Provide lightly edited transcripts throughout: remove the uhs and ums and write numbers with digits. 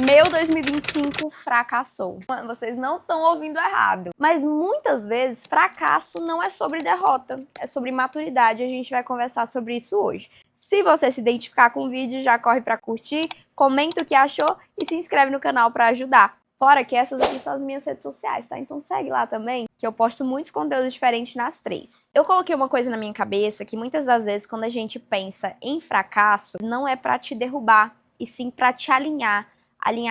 Meu 2025 fracassou. Vocês não estão ouvindo errado. Mas muitas vezes fracasso não é sobre derrota, é sobre maturidade. A gente vai conversar sobre isso hoje. Se você se identificar com o vídeo, já corre para curtir, comenta o que achou e se inscreve no canal para ajudar. Fora que essas aqui são as minhas redes sociais, tá? Então segue lá também, que eu posto muitos conteúdos diferentes nas três. Eu coloquei uma coisa na minha cabeça que muitas das vezes quando a gente pensa em fracasso, não é para te derrubar, e sim para te alinhar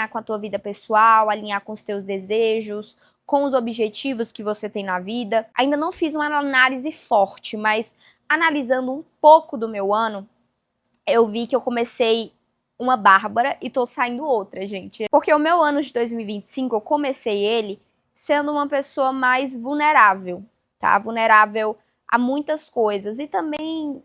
com a tua vida pessoal, alinhar com os teus desejos, com os objetivos que você tem na vida. Ainda não fiz uma análise forte, mas analisando um pouco do meu ano, eu vi que eu comecei uma Bárbara e tô saindo outra, gente. Porque o meu ano de 2025, eu comecei ele sendo uma pessoa mais vulnerável, tá? Vulnerável a muitas coisas e também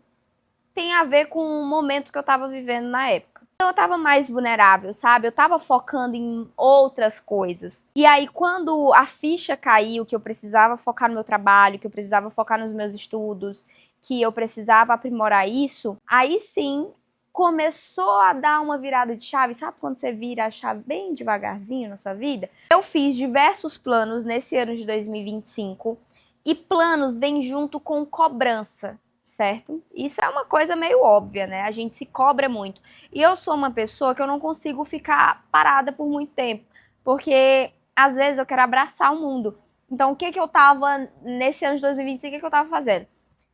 tem a ver com o momento que eu tava vivendo na época. Então eu tava mais vulnerável, sabe? Eu tava focando em outras coisas. E aí quando a ficha caiu, que eu precisava focar no meu trabalho, que eu precisava focar nos meus estudos, que eu precisava aprimorar isso, aí sim começou a dar uma virada de chave. Sabe quando você vira a chave bem devagarzinho na sua vida? Eu fiz diversos planos nesse ano de 2025 e planos vêm junto com cobrança, certo? Isso é uma coisa meio óbvia, né? A gente se cobra muito. E eu sou uma pessoa que eu não consigo ficar parada por muito tempo, porque às vezes eu quero abraçar o mundo. Então, o que eu tava nesse ano de 2025, o que eu tava fazendo?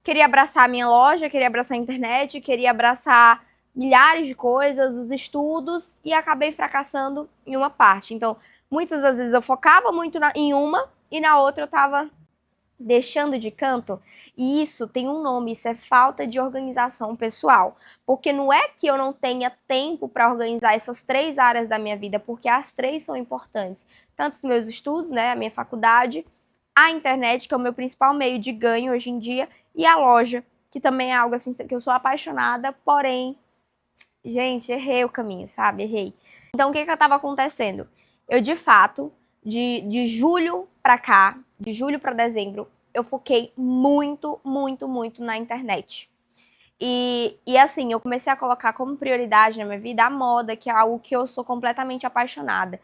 Queria abraçar a minha loja, queria abraçar a internet, queria abraçar milhares de coisas, os estudos, e acabei fracassando em uma parte. Então, muitas das vezes eu focava muito em uma e na outra eu tava deixando de canto, e isso tem um nome, isso é falta de organização pessoal, porque não é que eu não tenha tempo para organizar essas três áreas da minha vida, porque as três são importantes, tanto os meus estudos, né, a minha faculdade, a internet, que é o meu principal meio de ganho hoje em dia, e a loja, que também é algo assim que eu sou apaixonada, porém, gente, errei o caminho, sabe, errei. Então, o que estava acontecendo? Eu, de fato, de julho para cá, de julho para dezembro, eu foquei muito na internet. E assim, eu comecei a colocar como prioridade na minha vida a moda, que é algo que eu sou completamente apaixonada.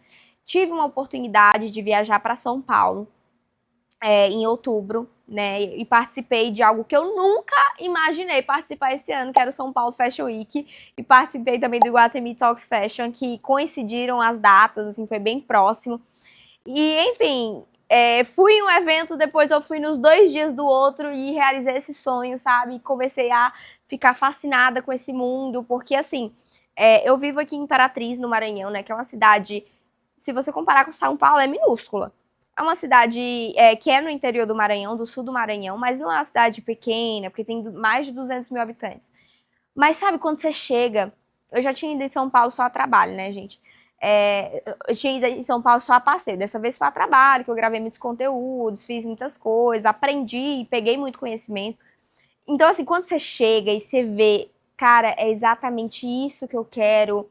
Tive uma oportunidade de viajar para São Paulo em outubro, né? E participei de algo que eu nunca imaginei participar esse ano, que era o São Paulo Fashion Week. E participei também do Iguatemi Talks Fashion, que coincidiram as datas, assim, foi bem próximo. E, enfim, fui em um evento, depois eu fui nos 2 dias do outro e realizei esse sonho, sabe? E comecei a ficar fascinada com esse mundo, porque, assim, eu vivo aqui em Imperatriz, no Maranhão, né? Que é uma cidade, se você comparar com São Paulo, é minúscula. É uma cidade que é no interior do Maranhão, do sul do Maranhão, mas não é uma cidade pequena, porque tem mais de 200 mil habitantes. Mas sabe, quando você chega... Eu já tinha ido em São Paulo só a trabalho, né, gente? Eu tinha ido em São Paulo só a passeio. Dessa vez foi a trabalho, que eu gravei muitos conteúdos, fiz muitas coisas, aprendi, peguei muito conhecimento. Então, assim, quando você chega e você vê, cara, é exatamente isso que eu quero,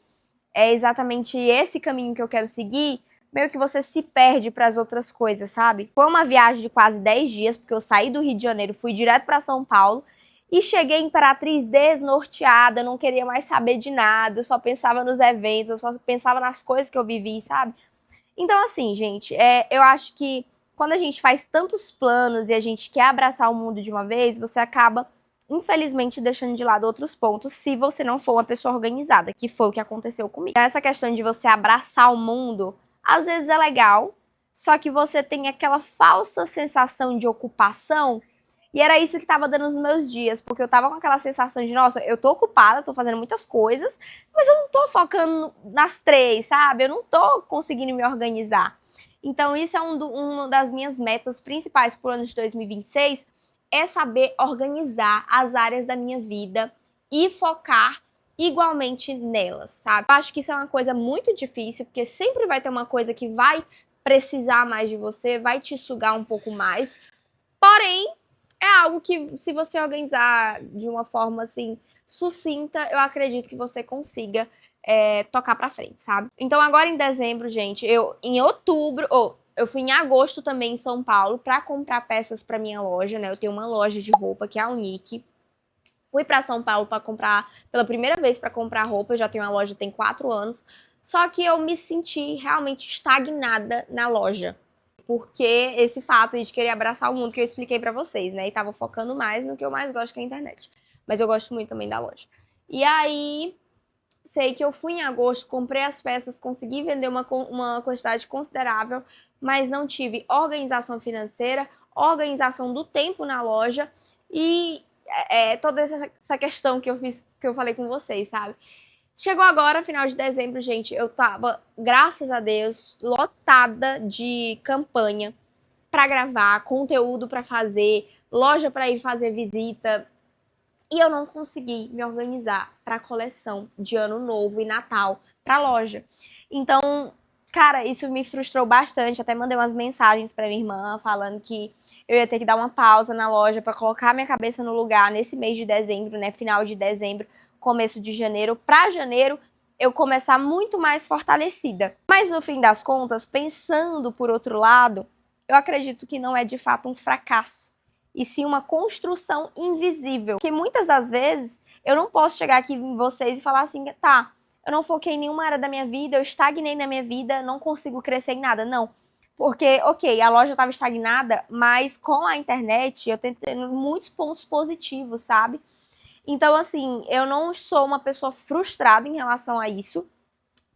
é exatamente esse caminho que eu quero seguir, meio que você se perde para as outras coisas, sabe? Foi uma viagem de quase 10 dias, porque eu saí do Rio de Janeiro, fui direto para São Paulo e cheguei em Imperatriz desnorteada, não queria mais saber de nada, eu só pensava nos eventos, eu só pensava nas coisas que eu vivi, sabe? Então, assim, gente, eu acho que quando a gente faz tantos planos e a gente quer abraçar o mundo de uma vez, você acaba, infelizmente, deixando de lado outros pontos se você não for uma pessoa organizada, que foi o que aconteceu comigo. Essa questão de você abraçar o mundo, às vezes é legal, só que você tem aquela falsa sensação de ocupação. E era isso que tava dando nos meus dias, porque eu tava com aquela sensação de, nossa, eu tô ocupada, tô fazendo muitas coisas, mas eu não tô focando nas três, sabe? Eu não tô conseguindo me organizar. Então isso é uma das minhas metas principais pro ano de 2026, é saber organizar as áreas da minha vida e focar igualmente nelas, sabe? Eu acho que isso é uma coisa muito difícil, porque sempre vai ter uma coisa que vai precisar mais de você, vai te sugar um pouco mais, porém, é algo que, se você organizar de uma forma, assim, sucinta, eu acredito que você consiga tocar pra frente, sabe? Então, agora em dezembro, gente, em outubro, eu fui em agosto também em São Paulo pra comprar peças pra minha loja, né? Eu tenho uma loja de roupa, que é a Unique. Fui pra São Paulo pra comprar, pela primeira vez pra comprar roupa, eu já tenho uma loja tem 4 anos. Só que eu me senti realmente estagnada na loja. Porque esse fato de querer abraçar o mundo que eu expliquei pra vocês, né? E tava focando mais no que eu mais gosto, que é a internet. Mas eu gosto muito também da loja. E aí, sei que eu fui em agosto, comprei as peças, consegui vender uma quantidade considerável, mas não tive organização financeira, organização do tempo na loja e toda essa questão que eu falei com vocês, sabe? Chegou agora, final de dezembro, gente, eu tava, graças a Deus, lotada de campanha pra gravar, conteúdo pra fazer, loja pra ir fazer visita. E eu não consegui me organizar pra coleção de Ano Novo e Natal pra loja. Então, cara, isso me frustrou bastante. Até mandei umas mensagens pra minha irmã falando que eu ia ter que dar uma pausa na loja pra colocar minha cabeça no lugar nesse mês de dezembro, né? Final de dezembro, começo de janeiro, pra janeiro eu começar muito mais fortalecida. Mas no fim das contas, pensando por outro lado, eu acredito que não é de fato um fracasso, e sim uma construção invisível. Porque muitas das vezes eu não posso chegar aqui em vocês e falar assim, tá, eu não foquei em nenhuma área da minha vida, eu estagnei na minha vida, não consigo crescer em nada. Não. Porque, ok, a loja estava estagnada, mas com a internet eu tenho muitos pontos positivos, sabe? Então, assim, eu não sou uma pessoa frustrada em relação a isso,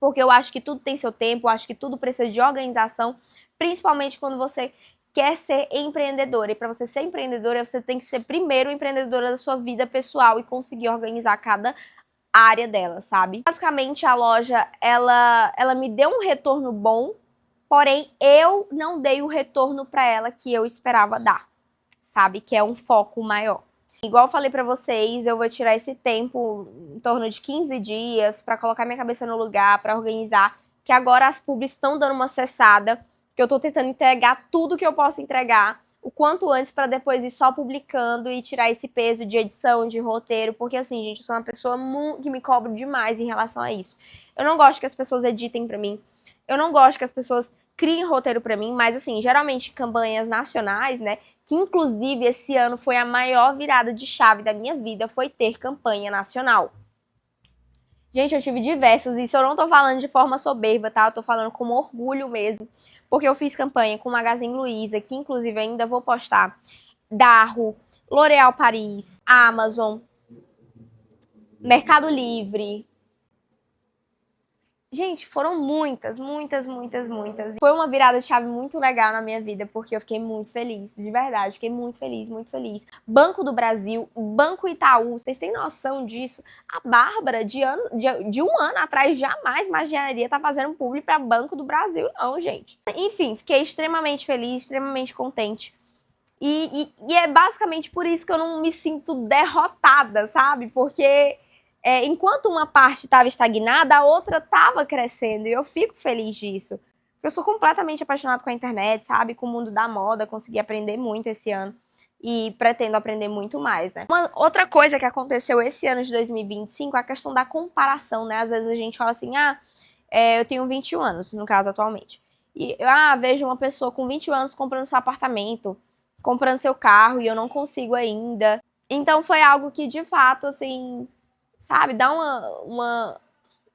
porque eu acho que tudo tem seu tempo, eu acho que tudo precisa de organização, principalmente quando você quer ser empreendedora. E para você ser empreendedora, você tem que ser primeiro empreendedora da sua vida pessoal e conseguir organizar cada área dela, sabe? Basicamente, a loja, ela me deu um retorno bom, porém, eu não dei o retorno para ela que eu esperava dar, sabe? Que é um foco maior. Igual eu falei pra vocês, eu vou tirar esse tempo, em torno de 15 dias, pra colocar minha cabeça no lugar, pra organizar, que agora as publis estão dando uma cessada, que eu tô tentando entregar tudo que eu posso entregar, o quanto antes, pra depois ir só publicando e tirar esse peso de edição, de roteiro, porque assim, gente, eu sou uma pessoa que me cobro demais em relação a isso. Eu não gosto que as pessoas editem pra mim, eu não gosto que as pessoas criem roteiro pra mim, mas assim, geralmente campanhas nacionais, né, que inclusive esse ano foi a maior virada de chave da minha vida, foi ter campanha nacional. Gente, eu tive diversas, isso eu não tô falando de forma soberba, tá? Eu tô falando com orgulho mesmo, porque eu fiz campanha com o Magazine Luiza, que inclusive ainda vou postar, Darro, L'Oréal Paris, Amazon, Mercado Livre. Gente, foram muitas, muitas, muitas, muitas. Foi uma virada de chave muito legal na minha vida, porque eu fiquei muito feliz, de verdade, fiquei muito feliz, muito feliz. Banco do Brasil, Banco Itaú, vocês têm noção disso? A Bárbara, de um ano atrás, jamais imaginaria estar fazendo publi para Banco do Brasil, não, gente. Enfim, fiquei extremamente feliz, extremamente contente. E é basicamente por isso que eu não me sinto derrotada, sabe? Porque enquanto uma parte estava estagnada, a outra estava crescendo. E eu fico feliz disso. Eu sou completamente apaixonada com a internet, sabe? Com o mundo da moda. Consegui aprender muito esse ano. E pretendo aprender muito mais, né? Uma outra coisa que aconteceu esse ano de 2025 é a questão da comparação, né? Às vezes a gente fala assim, eu tenho 21 anos, no caso, atualmente. E eu vejo uma pessoa com 21 anos comprando seu apartamento, comprando seu carro, e eu não consigo ainda. Então foi algo que, de fato, assim, sabe, dá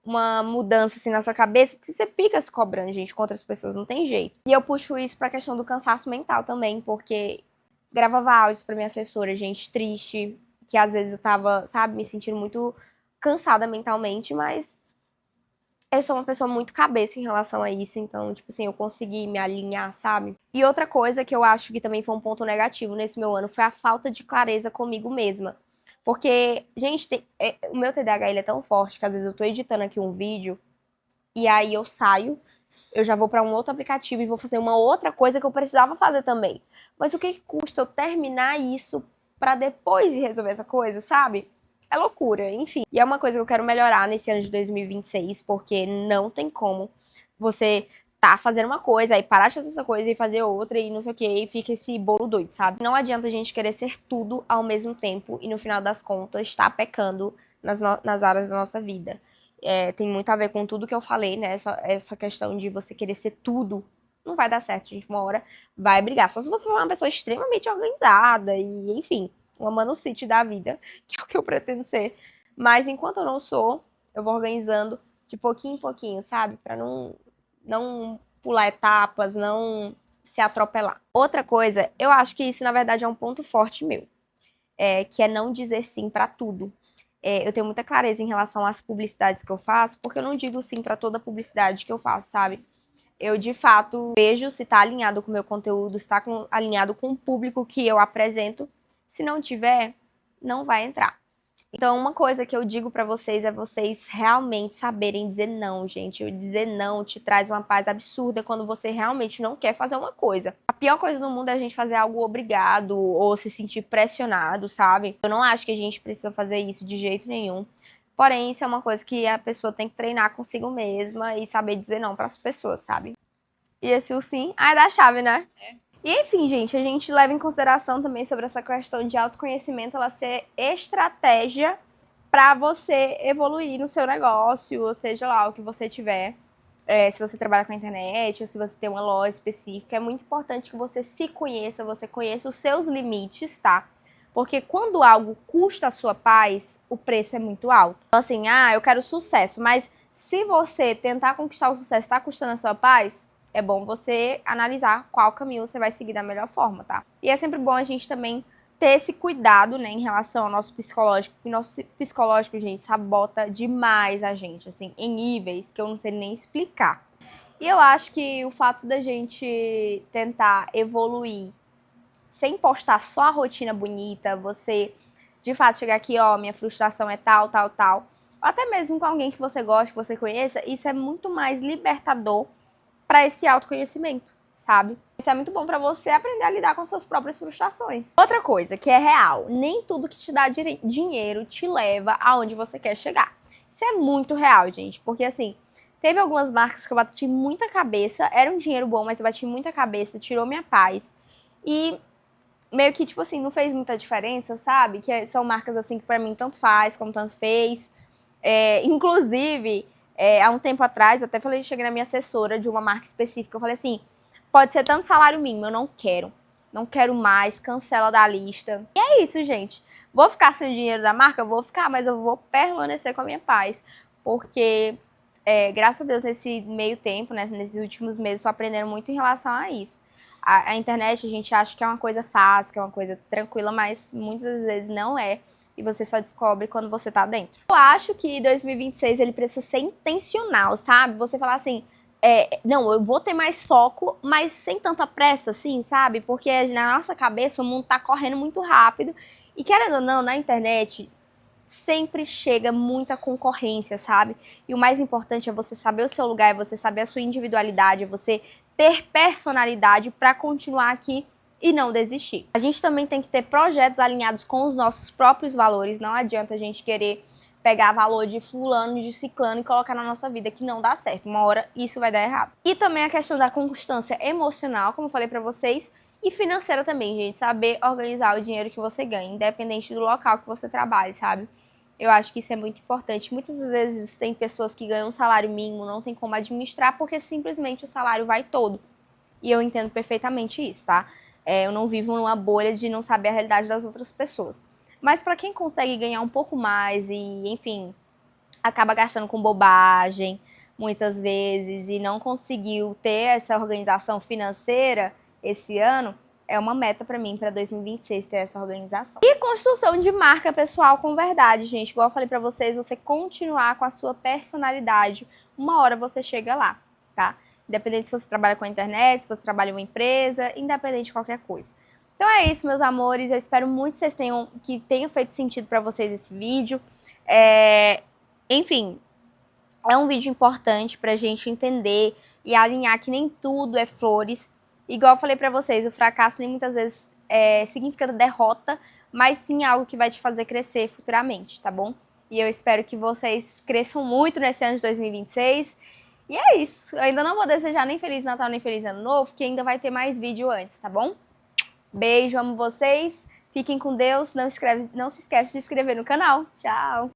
uma mudança assim na sua cabeça, porque você fica se cobrando, gente, com outras pessoas, não tem jeito. E eu puxo isso pra questão do cansaço mental também, porque gravava áudios pra minha assessora, gente, triste, que às vezes eu tava, sabe, me sentindo muito cansada mentalmente, mas eu sou uma pessoa muito cabeça em relação a isso, então, tipo assim, eu consegui me alinhar, sabe? E outra coisa que eu acho que também foi um ponto negativo nesse meu ano foi a falta de clareza comigo mesma. Porque, gente, o meu TDAH ele é tão forte que às vezes eu tô editando aqui um vídeo e aí eu saio, eu já vou pra um outro aplicativo e vou fazer uma outra coisa que eu precisava fazer também. Mas o que custa eu terminar isso pra depois de resolver essa coisa, sabe? É loucura, enfim. E é uma coisa que eu quero melhorar nesse ano de 2026, porque não tem como você tá fazendo uma coisa, aí parar de fazer essa coisa e fazer outra e não sei o que, e fica esse bolo doido, sabe? Não adianta a gente querer ser tudo ao mesmo tempo e no final das contas estar pecando nas áreas da nossa vida. Tem muito a ver com tudo que eu falei, né? Essa questão de você querer ser tudo. Não vai dar certo, gente. Uma hora vai brigar. Só se você for uma pessoa extremamente organizada e, enfim, uma Manu City da vida, que é o que eu pretendo ser. Mas enquanto eu não sou, eu vou organizando de pouquinho em pouquinho, sabe? Pra não pular etapas, não se atropelar. Outra coisa, eu acho que isso, na verdade, é um ponto forte meu, que é não dizer sim pra tudo. Eu tenho muita clareza em relação às publicidades que eu faço, porque eu não digo sim pra toda publicidade que eu faço, sabe? Eu, de fato, vejo se tá alinhado com o meu conteúdo, se tá alinhado com o público que eu apresento. Se não tiver, não vai entrar. Então, uma coisa que eu digo pra vocês é vocês realmente saberem dizer não, gente. Eu dizer não te traz uma paz absurda quando você realmente não quer fazer uma coisa. A pior coisa do mundo é a gente fazer algo obrigado ou se sentir pressionado, sabe? Eu não acho que a gente precisa fazer isso de jeito nenhum. Porém, isso é uma coisa que a pessoa tem que treinar consigo mesma e saber dizer não pras pessoas, sabe? E esse o sim, é da chave, né? E enfim, gente, a gente leva em consideração também sobre essa questão de autoconhecimento, ela ser estratégia para você evoluir no seu negócio, ou seja lá, o que você tiver. Se você trabalha com a internet, ou se você tem uma loja específica, é muito importante que você se conheça, você conheça os seus limites, tá? Porque quando algo custa a sua paz, o preço é muito alto. Então, assim, eu quero sucesso, mas se você tentar conquistar o sucesso está custando a sua paz, é bom você analisar qual caminho você vai seguir da melhor forma, tá? E é sempre bom a gente também ter esse cuidado, né, em relação ao nosso psicológico, porque o nosso psicológico, gente, sabota demais a gente, assim, em níveis que eu não sei nem explicar. E eu acho que o fato da gente tentar evoluir sem postar só a rotina bonita, você de fato chegar aqui, ó, minha frustração é tal, tal, tal, ou até mesmo com alguém que você gosta, que você conheça, isso é muito mais libertador para esse autoconhecimento, sabe? Isso é muito bom para você aprender a lidar com as suas próprias frustrações. Outra coisa que é real, nem tudo que te dá dinheiro te leva aonde você quer chegar. Isso é muito real, gente, porque assim, teve algumas marcas que eu bati muita cabeça, era um dinheiro bom, mas eu bati muita cabeça, tirou minha paz. E meio que, tipo assim, não fez muita diferença, sabe? Que são marcas, assim, que pra mim tanto faz, como tanto fez. Inclusive, há um tempo atrás, eu até falei, cheguei na minha assessora de uma marca específica, eu falei assim, pode ser tanto salário mínimo, eu não quero. Não quero mais, cancela da lista. E é isso, gente. Vou ficar sem o dinheiro da marca? Vou ficar, mas eu vou permanecer com a minha paz. Porque, graças a Deus, nesse meio tempo, né, nesses últimos meses, tô aprendendo muito em relação a isso. A internet a gente acha que é uma coisa fácil, que é uma coisa tranquila, mas muitas vezes não é. E você só descobre quando você tá dentro. Eu acho que 2026 ele precisa ser intencional, sabe? Você falar assim, não, eu vou ter mais foco, mas sem tanta pressa, assim, sabe? Porque na nossa cabeça o mundo tá correndo muito rápido. E querendo ou não, na internet sempre chega muita concorrência, sabe? E o mais importante é você saber o seu lugar, é você saber a sua individualidade, é você ter personalidade para continuar aqui e não desistir. A gente também tem que ter projetos alinhados com os nossos próprios valores, não adianta a gente querer pegar valor de fulano, de ciclano e colocar na nossa vida, que não dá certo. Uma hora isso vai dar errado. E também a questão da constância emocional, como eu falei pra vocês, e financeira também, gente. Saber organizar o dinheiro que você ganha, independente do local que você trabalhe, sabe? Eu acho que isso é muito importante. Muitas vezes tem pessoas que ganham um salário mínimo, não tem como administrar, porque simplesmente o salário vai todo. E eu entendo perfeitamente isso, tá? Eu não vivo numa bolha de não saber a realidade das outras pessoas. Mas para quem consegue ganhar um pouco mais e, enfim, acaba gastando com bobagem muitas vezes e não conseguiu ter essa organização financeira esse ano, é uma meta para mim para 2026 ter essa organização. E construção de marca pessoal com verdade, gente. Igual eu falei para vocês, você continuar com a sua personalidade, uma hora você chega lá, tá? Independente se você trabalha com a internet, se você trabalha em uma empresa, independente de qualquer coisa. Então é isso, meus amores. Eu espero muito que tenha feito sentido para vocês esse vídeo. Enfim, é um vídeo importante pra gente entender e alinhar que nem tudo é flores. Igual eu falei pra vocês, o fracasso nem muitas vezes significa derrota, mas sim algo que vai te fazer crescer futuramente, tá bom? E eu espero que vocês cresçam muito nesse ano de 2026. E é isso. Eu ainda não vou desejar nem Feliz Natal, nem Feliz Ano Novo, porque ainda vai ter mais vídeo antes, tá bom? Beijo, amo vocês. Fiquem com Deus. Não se esquece de se inscrever no canal. Tchau!